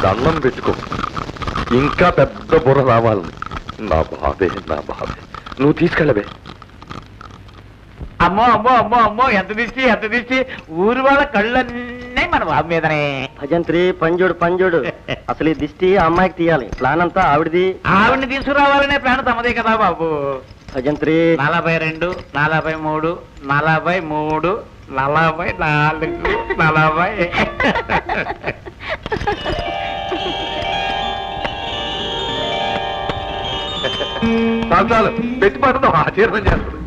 దండం పెట్టుకో, ఇంకా పెద్ద బుర్ర రావాలి. నా బాబే నా బాబే, నువ్వు తీసుకెళ్ళవే. అమ్మో అమ్మో అమ్మో అమ్మో, ఎంత తీసి ఊరు వాళ్ళ కళ్ళన్నీ మన బాబు మీదనే. భజంత్రి పంజోడు పంజోడు. అసలు ఈ దిష్టి ఆ అమ్మాయికి తీయాలి. ప్లాన్ అంతా ఆవిడది. ఆవిడ్ని తీసుకురావాలనే ప్లాన్ తమదే కదా బాబు. భజంత్రి 42, 43, 43, 44, 40. చాలు పెట్టి పడతాం, ఆచరణ చేస్తుంది.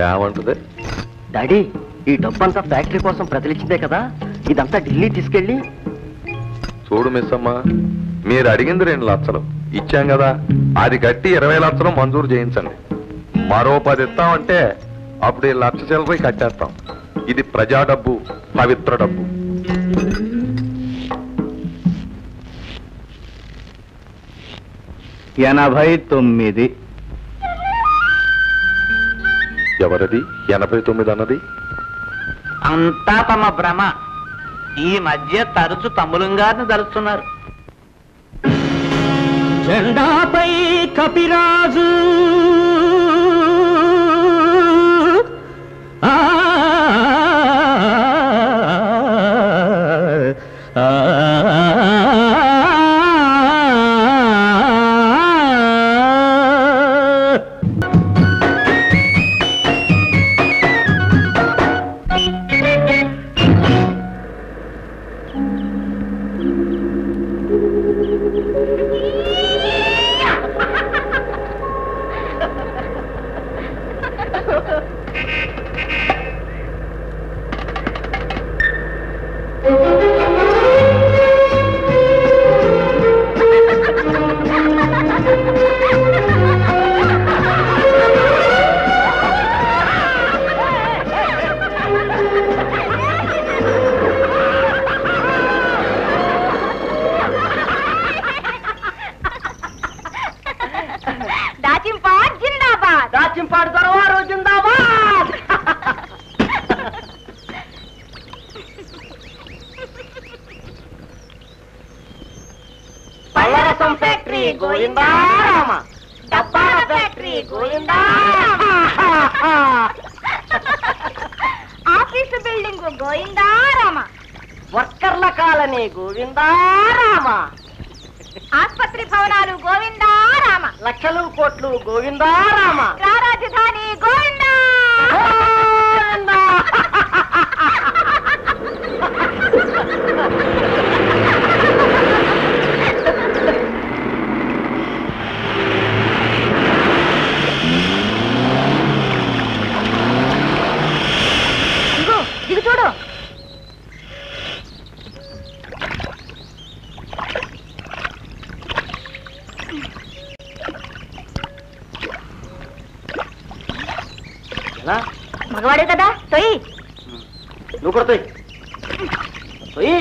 ఏమంటుంది డాడీ? ఈ డబ్బంతా ఫ్యాక్టరీ కోసం ప్రజలిచ్చిందే కదా, ఇదంతా ఢిల్లీ తీసుకెళ్ళి. చూడు మిస్ అమ్మా, మీరు అడిగింది 2 లక్షలు ఇచ్చాం కదా, అది కట్టి 20 లక్షలు మంజూరు చేయించండి. మరో 10 ఇస్తామంటే అప్పుడు 1 లక్ష చిల్లర కట్టేస్తాం. ఇది ప్రజా డబ్బు, పవిత్ర డబ్బు. $89. ఎవరది 89 అన్నది? అంతా తమ భ్రమ. ఈ మధ్య తరచు తమ్ములం గారిని తలుస్తున్నారు. జెండాపై కపిరాజు ఆఫీసు బిల్డింగ్ గోవిందారామ, వర్కర్ల కాలనీ గోవిందారామ, ఆస్పత్రి భవనాలు గోవిందారామ, లక్షలు కోట్లు గోవిందారామ, రాజధాని గోవిందా. దిగు చూడు. మగవాడే కదా, తొయ్యి. నువ్వు కూడా తొయ్యి.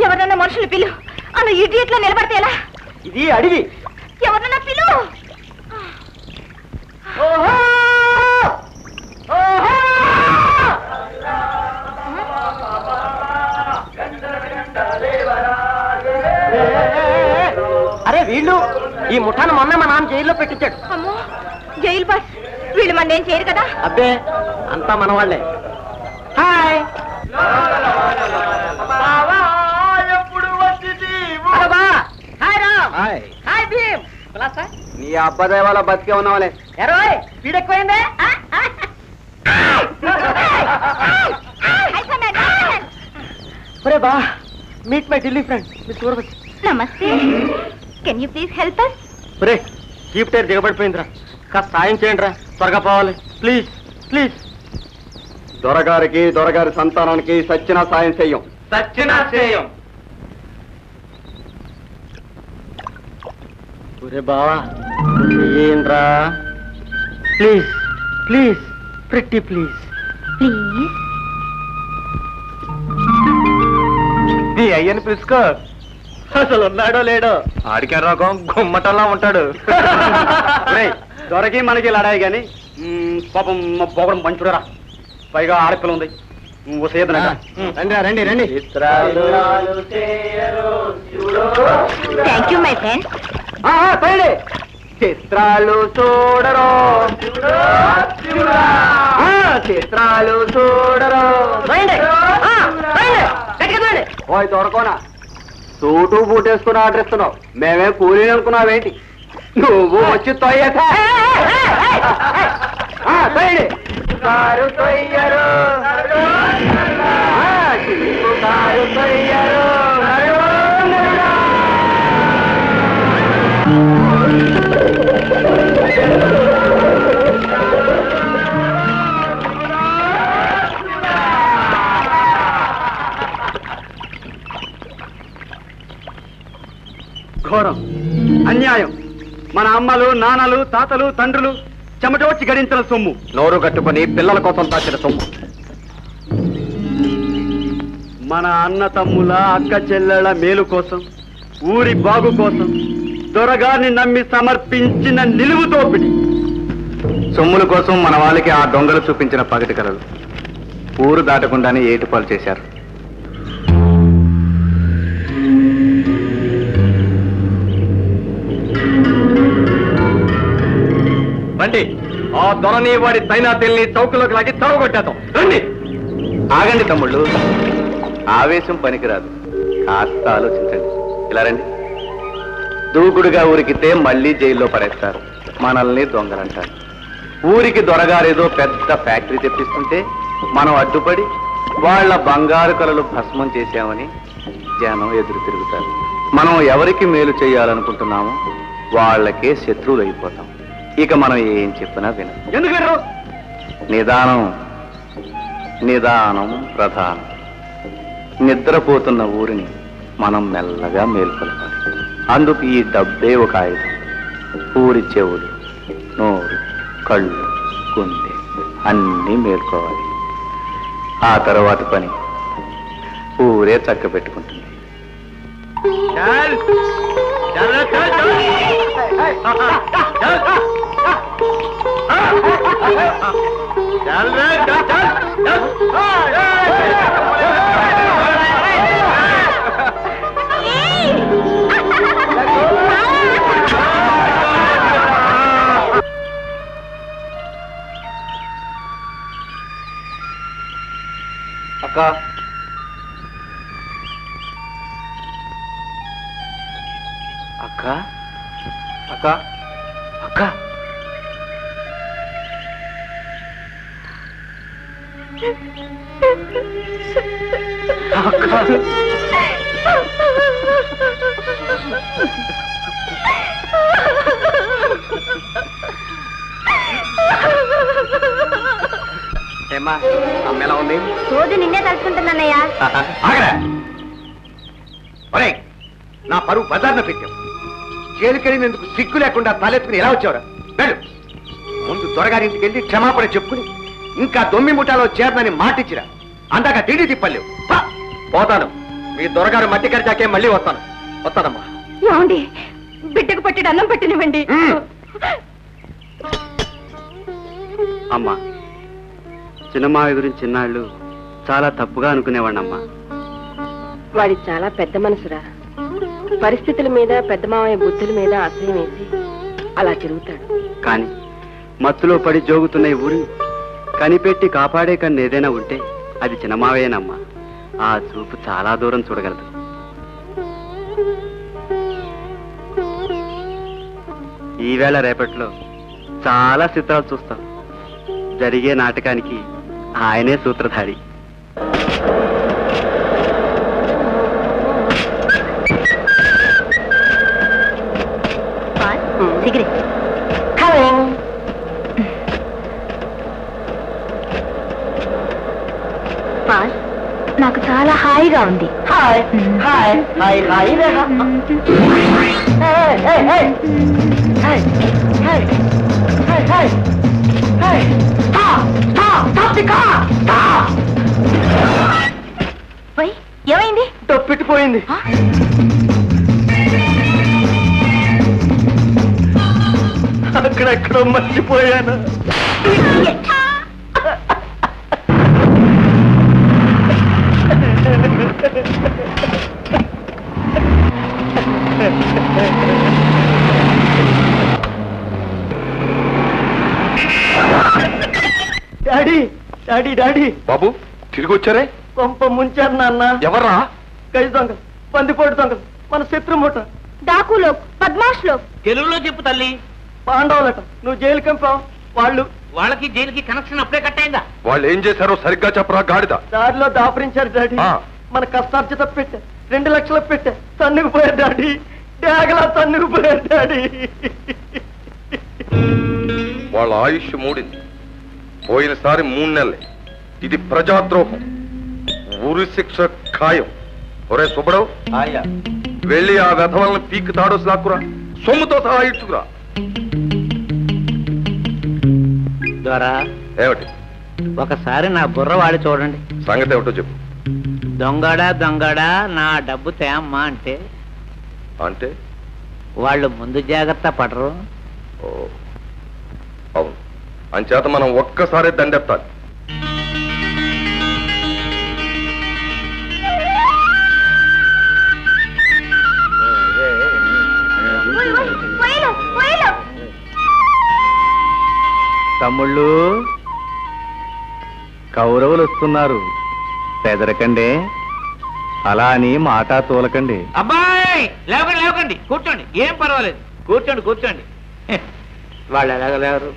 ఎవరన్నా మనుషులు పిలు. అన్న ఇడియట్లో నిలబడితే ఎలా? ఇది అడివి. ఎవరన్నా పిలు. అరే వీళ్ళు ఈ ముఠాను మొన్న మా నాన్న జైల్లో పెట్టించాడు. అమ్మో, జైలు బస్. వీళ్ళు మన ఏం చేయరు కదా? అబ్బే, అంతా మన వాళ్ళే. హాయ్. హాయ్ భీమ్. నీ అబ్బాయి వాళ్ళ బతికే ఉన్నావాలే. ఎరోయ్ వీడెక్కువైందే. ఒరే బా, meet my Delhi friend miss Urvashi. నమస్తే. Can you please help us? ఒరే, జీప్ టైర్ దిగబడిపోయిందిరా, కాస్త సాయం చేయండి రా, త్వరగా పోవాలి ప్లీజ్ ప్లీజ్. దొరగారికి దొరగారి సంతానానికి సచ్చిన సాయం చెయ్యం. సచ్చినా చేయం. ఒరే బావా ఏంట్రా, please please pretty please. Please నీ అయ్యని పిలుచుకో. అసలు ఉన్నాడో లేడో. ఆడికే రోగం గుమ్మటంలా ఉంటాడు. దొరకి మనకి లడాయి గాని పాపం పోవడం పంచుడరా. పైగా ఆడపిల్ల ఉంది. రండి రండి. Thank you my friend. చిత్రాలు చూడరో చిత్రాలు చూడరో. ఓయ్ దొరకోనా, సూటు బూటేసుకుని ఆర్డర్ ఇస్తున్నావు, మేమేం కూలీని అనుకున్నావేంటి? నువ్వు వచ్చి తొయ్యరు కారు తొయ్యరు కారు తొయ్యరు. ఘోరం, అన్యాయం. మన అమ్మలు నాన్నలు తాతలు తండ్రులు చెమటోడ్చి గడించిన సొమ్ము నోరు కట్టుకుని పిల్లల కోసం దాచిన సొమ్ము. మన అన్న తమ్ముల అక్క చెల్లెళ్ళ మేలు కోసం, ఊరి బాగు కోసం దొరగారిని నమ్మి సమర్పించిన నిలువు దోపిడి. సొమ్ముల కోసం మన వాళ్ళకి ఆ దొంగలు చూపించిన పగటి కలలు ఊరు దాటకుండానే ఏటుపాలు చేశారు. రండి, ఆ దొరని వాడి తైనాతెల్ని చౌకలోకి లాగి తవగొట్టేద్దాం. రండి. ఆగండి తమ్ముళ్ళు, ఆవేశం పనికిరాదు, కాస్త ఆలోచించండి. ఇలా రండి. దూకుడుగా ఊరికితే మళ్ళీ జైల్లో పడేస్తారు, మనల్ని దొంగలంటారు. ఊరికి దొరగారేదో పెద్ద ఫ్యాక్టరీ తెప్పిస్తుంటే మనం అడ్డుపడి వాళ్ళ బంగారు కలలు భస్మం చేశామని జనం ఎదురు తిరుగుతారు. మనం ఎవరికి మేలు చేయాలనుకుంటున్నామో వాళ్ళకే శత్రువులు అయిపోతాం. ఇక మనం ఏం చెప్పినా వినం. ఎందుకు నిదానం నిదానం ప్రధానం. నిద్రపోతున్న ఊరిని మనం మెల్లగా మేల్కొల్పాలి. అందుకు ఈ డబ్బే ఒక ఆయుధం. ఊరి చెవులు, నోరు, కళ్ళు, గుండె అన్నీ మేల్కోవాలి. ఆ తర్వాత పని ఊరే చక్క పెట్టుకుంటుంది. అక్క, అక్క అక్క, అక్క ఏమ్మా, అమ్మ ఎలా ఉంది? రోజు నిన్నే తలుచుకుంటున్నానయ్యా. ఆగరా. ఒరేయ్, నా పరువు బజార్న పెట్టావు. జైలుకెళ్ళినందుకు సిగ్గు లేకుండా తలెత్తుకుని ఎలా వచ్చావురా? వెళ్ళు. ముందు దొరగారింటికి వెళ్ళి క్షమాపణ చెప్పుకుని ఇంకా దొమ్మి ముఠాలో చేరదని మాటిచ్చిరా. అందాక తిండి తిప్పలేవు. పోతాను. మీ దొరగారు మట్టి ఖర్చాకే మళ్ళీ వస్తాను. వస్తానమ్మా. ఏమండి, బిడ్డకు పట్టిన అన్నం పెట్టినివ్వండి. అమ్మా, చిన్నమావి గురించి చిన్నాళ్ళు చాలా తప్పుగా అనుకునేవాడినమ్మా. వాడి చాలా పెద్ద మనసురా. పరిస్థితుల మీద పెద్ద మావయ్య బుద్ధుల మీద ఆశ్రయం వేసి అలా తిరుగుతాడు. కానీ మత్తులో పడి జోగుతున్న ఈ ఊరిని కనిపెట్టి కాపాడే కన్ను ఏదైనా ఉంటే అది చిన్నమావేనమ్మా. ఆ చూపు చాలా దూరం చూడగలదు. ఈవేళ రేపట్లో చాలా చిత్రాలు చూస్తాం. జరిగే నాటకానికి ఆయనే సూత్రధారి. సిగరెట్. నాకు చాలా హాయిగా ఉంది. హాయ్ హాయ్ హాయ్ హాయ్ ఏమైంది? తప్పెట్టిపోయింది. అక్కడెక్కడో మర్చిపోయాను. డాడీ డాడీ డాడీ బాబు తిరిగి వచ్చారే? కొంప ముంచారు నాన్న. ఎవర్రా? గజ దొంగ, పందిపోటు దొంగ, మన శత్రుమూట. డాకులో పద్మాష్లో. తెలుగులో చెప్పు తల్లి. పాండవులట. నువ్వు జైలు కంపావు. వాళ్ళకి జైలుకి కనెక్షన్ అప్పుడే కట్ అయిందా? వాళ్ళు ఏం చేశారో సరిగ్గా చెప్పరా గాడిద. దారిలో దాపరించారు డాడీ. మన కష్టార్జిత పెట్టే 2 లక్షలు పెట్టే తన్నుకుపోయారు డాడీ. డాగలా తన్నుకుపోయారు డాడీ. వాళ్ళ ఆయుష్ మూడింది. పోయినసారి 3 నెలలే. ఇది ప్రజాద్రోహం. ఊరి శిక్ష ఖాయం. ఒరే సుబ్బడవు, వెళ్ళి ఆ వెధవలను పీక్ తాడోసి లాక్కురా. సొమ్ముతో సహా ఇచ్చుకురా. ద్వారా ఏమిటి ఒకసారి నా బుర్ర వాడి చూడండి. సంగతి ఏమిటో చెప్పు. దొంగడా నా డబ్బు తేమ్మా అంటే అంటే వాళ్ళు ముందు జాగ్రత్త పడరు. ఓ, అవును. అంచేత మనం ఒక్కసారి దండెత్తాలి. తమ్ముళ్ళు, కౌరవులు వస్తున్నారు. పెదరకండి, అలా అని మాట తోలకండి. అబ్బాయి లేవకండి కూర్చోండి. ఏం పర్వాలేదు, కూర్చోండి. వాళ్ళు ఎలాగలేరు.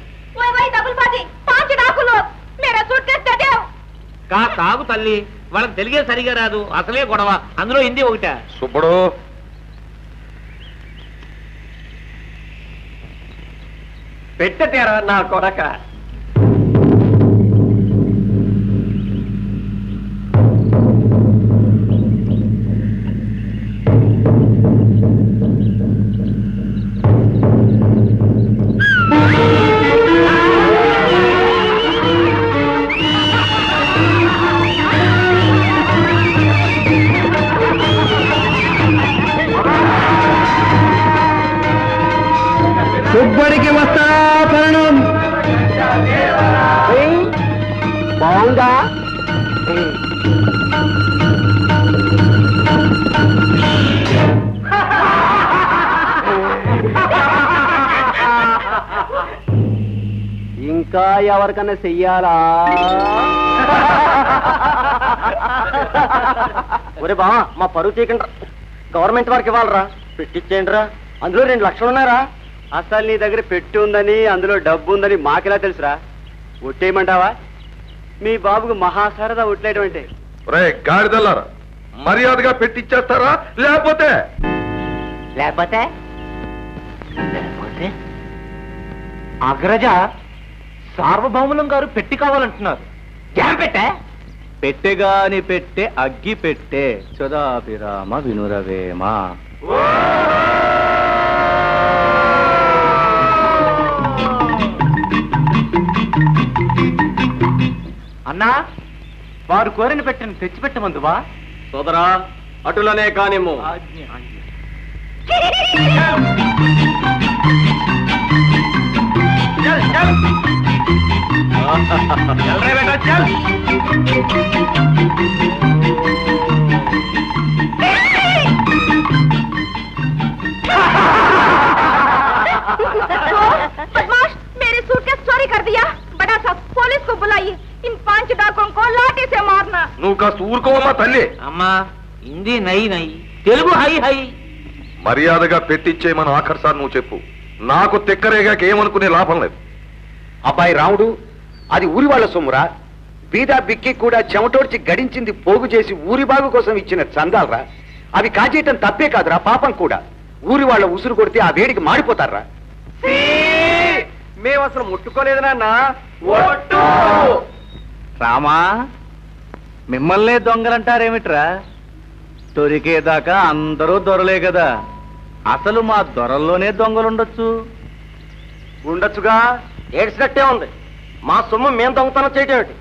కాగు తల్లి, వాళ్ళకి తెలిగే సరిగా రాదు. అసలే గొడవ, అందులో హిందీ ఒకట. సుబ్బడు, పెట్టేరా నా కొడక. సుబ్బడికి వస్తా పరణం. బాగుందా? ఇంకా ఎవరికన్నా చెయ్యాలా? ఒరే బా, మా పరువు తీయకండి. గవర్నమెంట్ వారికి ఇవ్వాలరా. పెట్టించేయండి రా. అందులో 2 లక్షలు ఉన్నారా? అసలు నీ దగ్గర పెట్టి ఉందని, అందులో డబ్బు ఉందని మాకెలా తెలుసురా? ఒట్టేయమంటావా? మీ బాబుకు మహాసరదా ఒట్లేయడం అంటే. రే గాడిదల్లారా, మర్యాదగా పెట్టిచ్చేస్తారా? లేకపోతే అగ్రజ సార్వభౌములం గారు పెట్టి కావాలంటున్నారు. పెట్టెగాని పెట్టే అగ్గి పెట్టే చదాభిరామ వినురవేమ. అన్నా, వారు కోరిన పెట్టిన తెచ్చిపెట్టమందువా? సోదరా, అటులనే కానిమ్ము. बदमाश, मेरे सूटकेस चोरी कर दिया. बड़ा साहब, पुलिस को बुलाइए. इन 5 डाकुओं को लाठी से मारना. నువ్వు కాస్త ఊరుకోవమ్మా తల్లి. అమ్మా, హిందీ నై తెలుగు హై. మర్యాదగా పెట్టిచ్చేయమని ఆఖరిసారి నువ్వు చెప్పు. నాకు తిక్కరేగాక ఏమనుకునే లాభం లేదు. అబ్బాయి రాముడు, అది ఊరి వాళ్ళ సొమ్మురా. బీదా బిక్కి కూడా చెమటోడ్చి గడించింది పోగు చేసి ఊరి బాగు కోసం ఇచ్చిన చందాలరా. అవి కాజేయటం తప్పే కాదురా, పాపం కూడా. ఊరి వాళ్ళ ఉసురు కొడితే ఆ వేడికి మాడిపోతారా. మేము అసలు ముట్టుకోలేదు నాన్న. రామా, మిమ్మల్నే దొంగలంటారేమిట్రా? దొరికేదాకా అందరూ దొరలే కదా. అసలు మా దొరల్లోనే దొంగలుండొచ్చు. ఉండొచ్చుగా, ఏడ్చినట్టే ఉంది. మా సొమ్ము మేము దొంగతనం చేయటం ఏమిటి?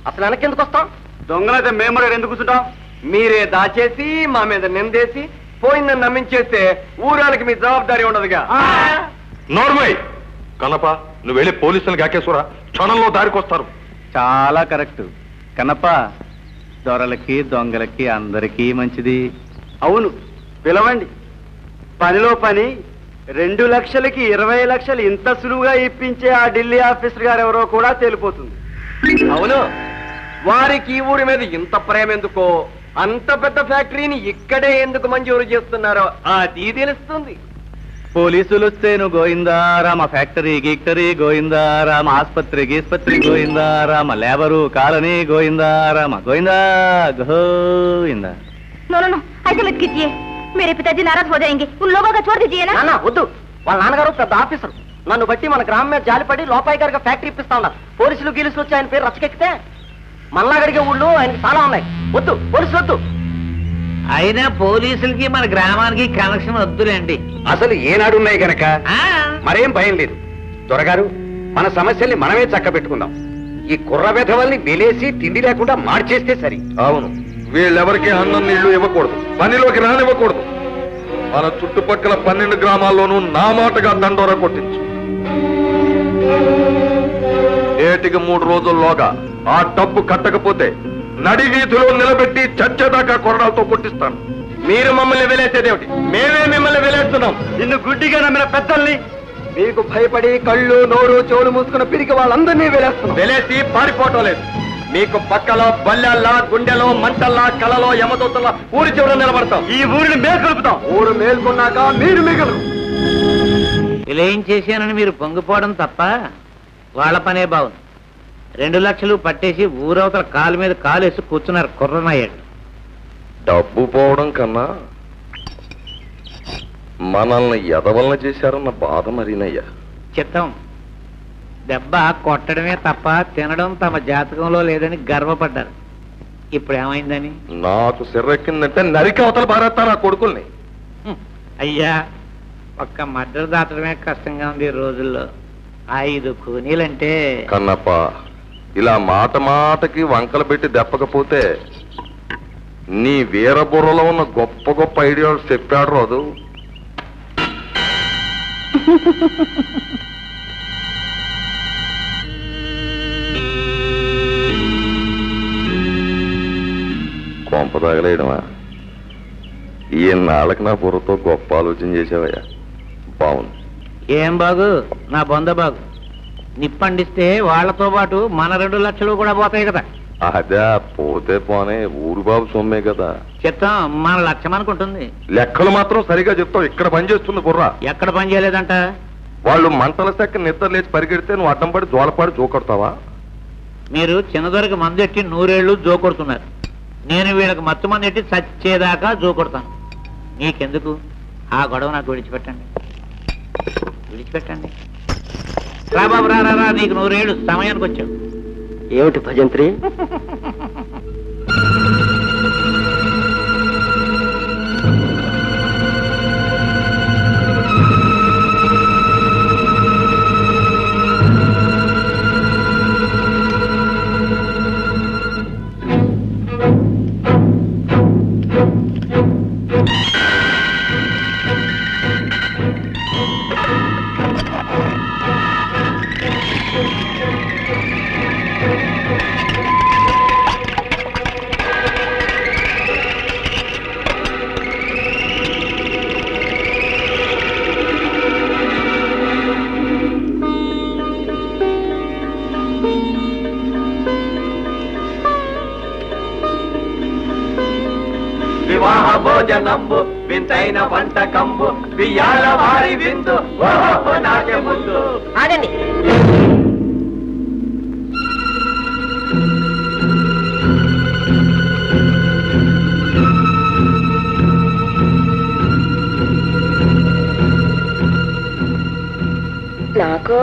అసలు వెనకెందుకు వస్తాం? దొంగలైతే మేము కూడా ఎందుకు కూర్చుంటాం? మీరే దాచేసి మా మీద నిందేసి పోయిందని నమ్మించేస్తే ఊరానికి మీ జవాబారి ఉండదుగా. నోర్మయ్ కనప, నువ్వు వెళ్ళి పోలీసులు కాకేశ్వరా, క్షణంలో దారికొస్తారు. చాలా కరెక్ట్ కన్నప్ప. దొరలకి దొంగలకి అందరికీ మంచిది. అవును, పిలవండి. పనిలో పని 2 లక్షలకి 20 లక్షలు ఇంత సులువుగా ఇప్పించే ఆ ఢిల్లీ ఆఫీసర్ గారు ఎవరో కూడా తెలిపోతుంది. అవును, వారికి ఊరి మీద ఇంత ప్రేమ ఎందుకో, అంత పెద్ద ఫ్యాక్టరీని ఇక్కడే ఎందుకు మంజూరు చేస్తున్నారో అది తెలుస్తుంది. పోలీసులు వస్తేను గోయిందారామ, ఫ్యాక్టరీ గీక్టరీ గోయిందారామ, ఆస్పత్రి గీస్పత్రి గోయిందారామ, లేబరు కాలనీ గోయిందారామ, గోయిందా గోయిందా. नो नो नो, ऐसे मत कीजिए, मेरे पिताजी नाराज हो जाएंगे. उन लोगों का छोड़ दीजिए ना. నాన్న వద్దు, వాళ్ళ నాన్నగారు పెద్ద ఆఫీసర్. నన్ను బట్టి మన గ్రామం మీద జాలిపడి లోపాయి గారికి ఫ్యాక్టరీ ఇప్పిస్తా ఉన్నారు. పోలీసులు గీలుసులు వచ్చి ఆయన పేరు రచ్చకెక్కితే మల్లాగడిగే ఊళ్ళు ఆయనకి చాలా ఉన్నాయి. వద్దు, పోలీసులు వద్దు. అయినా పోలీసులకి మన గ్రామానికి కనెక్షన్ వద్దులేండి. అసలు ఏనాడున్నాయి గనక మరేం భయం లేదు. దొరగారు, మన సమస్యల్ని మనమే చక్క పెట్టుకుందాం. ఈ కుర్ర వెధవల్ని వెలేసి తిండి లేకుండా మార్చేస్తే సరి. అవును, వీళ్ళెవరికి అన్నం నీళ్లు ఇవ్వకూడదు, పనిలోకి రానివ్వకూడదు. మన చుట్టుపక్కల 12 గ్రామాల్లోనూ నా మాటగా దండోర కొట్టించు. ఏటికి 3 రోజుల్లోగా ఆ డబ్బు కట్టకపోతే నడి వీధిలో నిలబెట్టి చచ్చేదాకా కొరడాలతో కొట్టిస్తాను. మీరు మమ్మల్ని వెలేసేదేమిటి? మేమే మిమ్మల్ని వెలేస్తున్నాం. నిన్ను గుడ్డిగా నమ్మిన పెద్దల్ని మీకు భయపడి కళ్ళు నోరు చెవులు మూసుకున్న పిరికి వాళ్ళందరినీ వెలేస్తున్నాం. వెలేసి పారిపోవటం లేదు. మీకు పక్కలో బల్లెల్లా, గుండెలో మంటల్లా, కలలో యమదూతల్లా ఊరి చివర నిలబడతాం. ఈ ఊరిని మేల్కొలుపుతాం. ఊరు మేల్కొన్నాక మీరు మిగలరు. ఇలా ఏం చేశానని మీరు పొంగిపోవడం తప్ప వాళ్ళ పనే బాగుంది. 2 లక్షలు పట్టేసి ఊరవతల కాలు మీద కాలేసి కూర్చున్నారు కుర్రనాయ్యాడు. డబ్బు పోవడం కన్నా మనల్ని ఎదవలన చేశారన్న బాధ మరీనయ్యా. చిత్తం, దెబ్బ కొట్టడమే తప్ప తినడం తమ జాతకంలో లేదని గర్వపడ్డారు. ఇప్పుడు ఏమైందని? నాకు సిర్రెక్కిందంటే నరికి అవతల పారేస్తా నా కొడుకుల్ని. అయ్యా, ఒక్క మద్దతు దాటడమే కష్టంగా ఉంది ఈ రోజుల్లో. 5 కూనీలంటే. కన్నప్ప, ఇలా మాట మాటకి వంకలు పెట్టి దెప్పకపోతే నీ వీరబుర్రలో ఉన్న గొప్ప గొప్ప ఐడియాలు చెప్పాడు రోజు. కొంప తగలేయడమా? ఈనాళ్ళకి నా బుర్రతో గొప్ప ఆలోచన చేసావయ్యా. బాగుంది. ఏం బాగు? నా బొంద బాగు. నిప్పండిస్తే వాళ్లతో పాటు మన 2 లక్షలు కూడా పోతాయి కదా. అదే పోతే పోనే, ఊరు బాబు సొమ్మే కదా. చిత్తం మన లక్ష్యం అనుకుంటుంది. లెక్కలు మాత్రం సరిగా చెప్తావు. ఇక్కడ పని చేస్తుంది బుర్రా. ఎక్కడ పని చేయలేదంట? వాళ్ళు మంటల సెక్క నిద్ర లేచి పరిగెడితే నువ్వు అడ్డం పడి జోలపాడి జోకొడతావా? మీరు చిన్నదొరికి మందు ఎట్టి 100 ఏళ్ళు జోకొడుతున్నారు. నేను వీళ్ళకి మత్తు మంది ఎట్టి చచ్చేదాకా జోకొడతాను. నీకెందుకు ఆ గొడవ? నాకు విడిచిపెట్టండి, విడిచిపెట్టండి. రా బాబు, రా రా రా, నీకు 100 ఏళ్ళు సమయానికి వచ్చావు. ఏమిటి భజంత్రి? వివాహ భోజనంబు వింతైన వంటకంబు బియ్యాల వారి విందు నాకే ముందు. ఆగండి. నాకు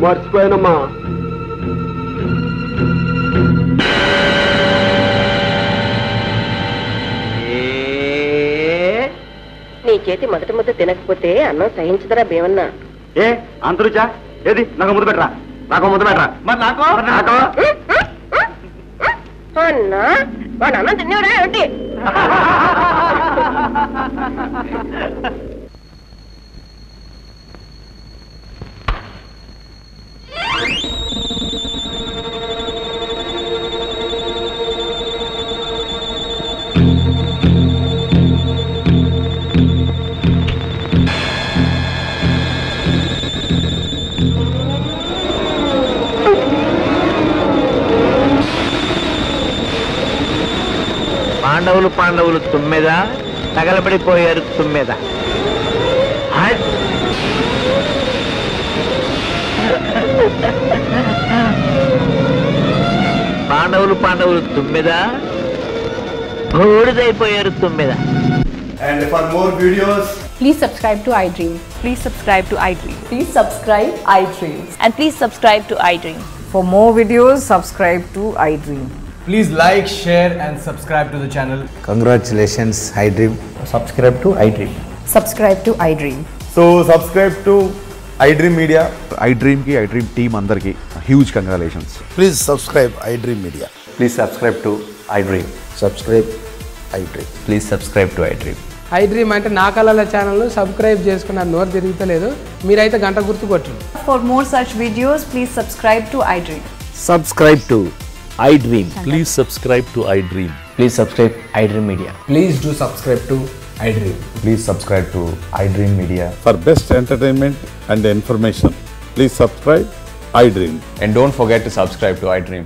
మర్చిపోయినమ్మా. చేతి మొదటి ముద్ద తినకపోతే అన్నం సహించదరా భీమన్నా? ఏ అంతరుచా ఏది నాకు ముద్దు పెట్టరా, నాకు ముద్దు పెట్టరా. మరి నాకు అన్నా వాడు అన్నం తినేవాడా ఏంటి? పాండవులు తుమ్మెద తగలబడిపోయారు తుమ్మెద. పాండవులు తుమ్మెద బూడిదైపోయారు తుమ్మెద. And for more videos, Please subscribe to iDream. Please subscribe to iDream. Please subscribe iDream. And please subscribe to iDream. For more videos, subscribe to iDream. please like, share and subscribe to the channel. Congratulations, iDream. Subscribe to iDream. Subscribe to iDream. So subscribe to iDream Media. iDream ki iDream team andarki huge congratulations. Please subscribe iDream Media. Please subscribe to iDream. Subscribe iDream. Please subscribe to iDream. iDream అంటే నా కళల channel subscribe చేసుకున్న నోరు తిరుగుతలేదు, మీరైతే గంట గుర్తు కొట్టండి. For more such videos, please subscribe to iDream. Subscribe to iDream. Please subscribe to iDream. Please subscribe iDream Media. Please do subscribe to iDream. Please subscribe to iDream Media. For best entertainment and information, please subscribe iDream. And don't forget to subscribe to iDream.